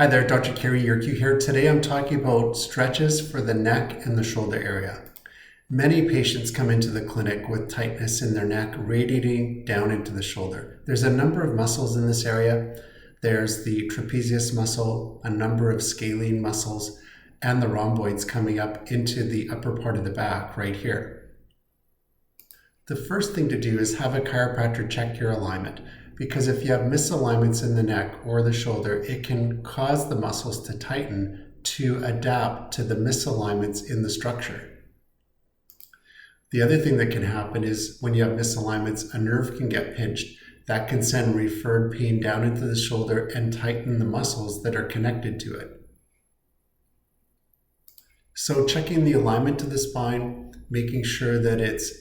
Hi there, Dr. Kerry Yerkew here. Today I'm talking about stretches for the neck and the shoulder area. Many patients come into the clinic with tightness in their neck radiating down into the shoulder. There's a number of muscles in this area. There's the trapezius muscle, a number of scalene muscles, and the rhomboids coming up into the upper part of the back right here. The first thing to do is have a chiropractor check your alignment, because if you have misalignments in the neck or the shoulder, it can cause the muscles to tighten to adapt to the misalignments in the structure. The other thing that can happen is when you have misalignments, a nerve can get pinched. That can send referred pain down into the shoulder and tighten the muscles that are connected to it. So checking the alignment of the spine, making sure that it's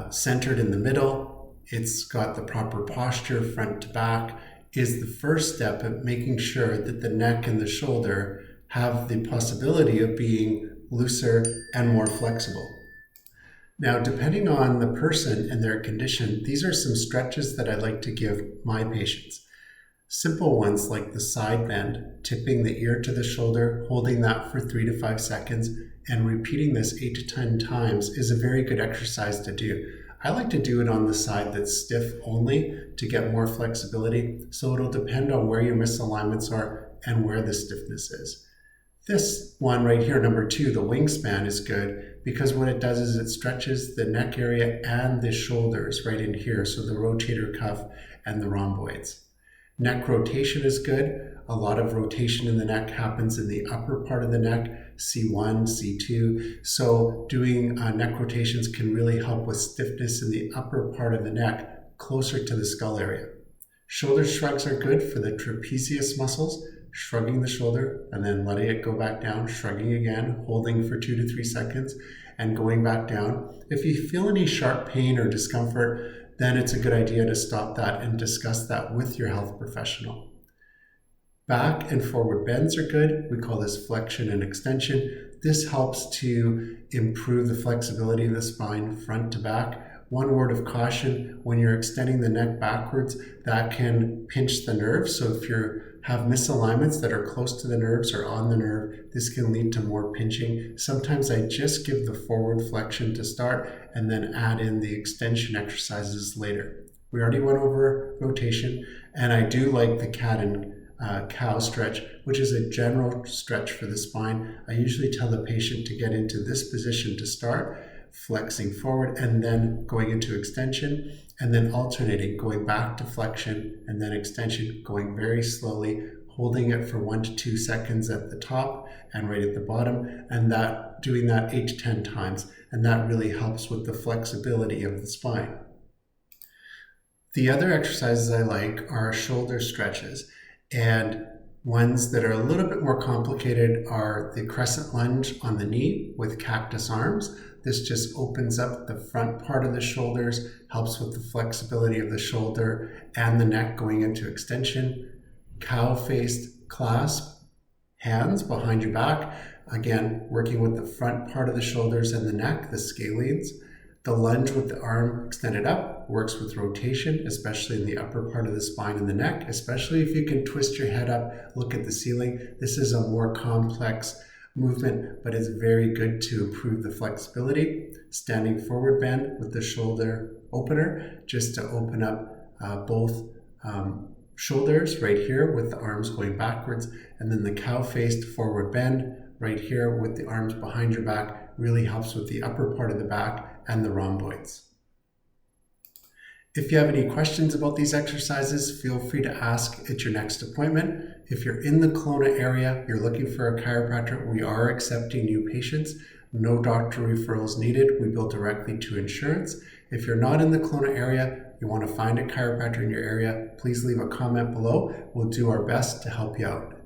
centered in the middle, it's got the proper posture front to back, is the first step of making sure that the neck and the shoulder have the possibility of being looser and more flexible. Now, depending on the person and their condition, these are some stretches that I like to give my patients. Simple ones like the side bend, tipping the ear to the shoulder, holding that for 3 to 5 seconds, and repeating this 8 to 10 times is a very good exercise to do. I like to do it on the side that's stiff only to get more flexibility, so it'll depend on where your misalignments are and where the stiffness is. This one right here, number 2, the wingspan, is good because what it does is it stretches the neck area and the shoulders right in here, so the rotator cuff and the rhomboids. Neck rotation is good. A lot of rotation in the neck happens in the upper part of the neck, C1, C2. So doing neck rotations can really help with stiffness in the upper part of the neck, closer to the skull area. Shoulder shrugs are good for the trapezius muscles, shrugging the shoulder and then letting it go back down, shrugging again, holding for 2 to 3 seconds, and going back down. If you feel any sharp pain or discomfort, then it's a good idea to stop that and discuss that with your health professional. Back and forward bends are good. We call this flexion and extension. This helps to improve the flexibility of the spine front to back. One word of caution, when you're extending the neck backwards, that can pinch the nerves. So if you have misalignments that are close to the nerves or on the nerve, this can lead to more pinching. Sometimes I just give the forward flexion to start and then add in the extension exercises later. We already went over rotation, and I do like the cat and cow stretch, which is a general stretch for the spine. I usually tell the patient to get into this position to start, flexing forward and then going into extension, and then alternating, going back to flexion and then extension, going very slowly, holding it for 1 to 2 seconds at the top and right at the bottom, and doing that 8 to 10 times. And that really helps with the flexibility of the spine. The other exercises I like are shoulder stretches, and ones that are a little bit more complicated are the crescent lunge on the knee with cactus arms. This just opens up the front part of the shoulders, helps with the flexibility of the shoulder and the neck going into extension. Cow-faced clasp, hands behind your back. Again, working with the front part of the shoulders and the neck, the scalenes. The lunge with the arm extended up works with rotation, especially in the upper part of the spine and the neck, especially if you can twist your head up, look at the ceiling. This is a more complex movement, but it's very good to improve the flexibility. Standing forward bend with the shoulder opener, just to open up both shoulders right here with the arms going backwards, and then the cow-faced forward bend right here with the arms behind your back really helps with the upper part of the back and the rhomboids. If you have any questions about these exercises, feel free to ask at your next appointment. If you're in the Kelowna area, you're looking for a chiropractor, we are accepting new patients. No doctor referrals needed. We bill directly to insurance. If you're not in the Kelowna area, you want to find a chiropractor in your area, please leave a comment below. We'll do our best to help you out.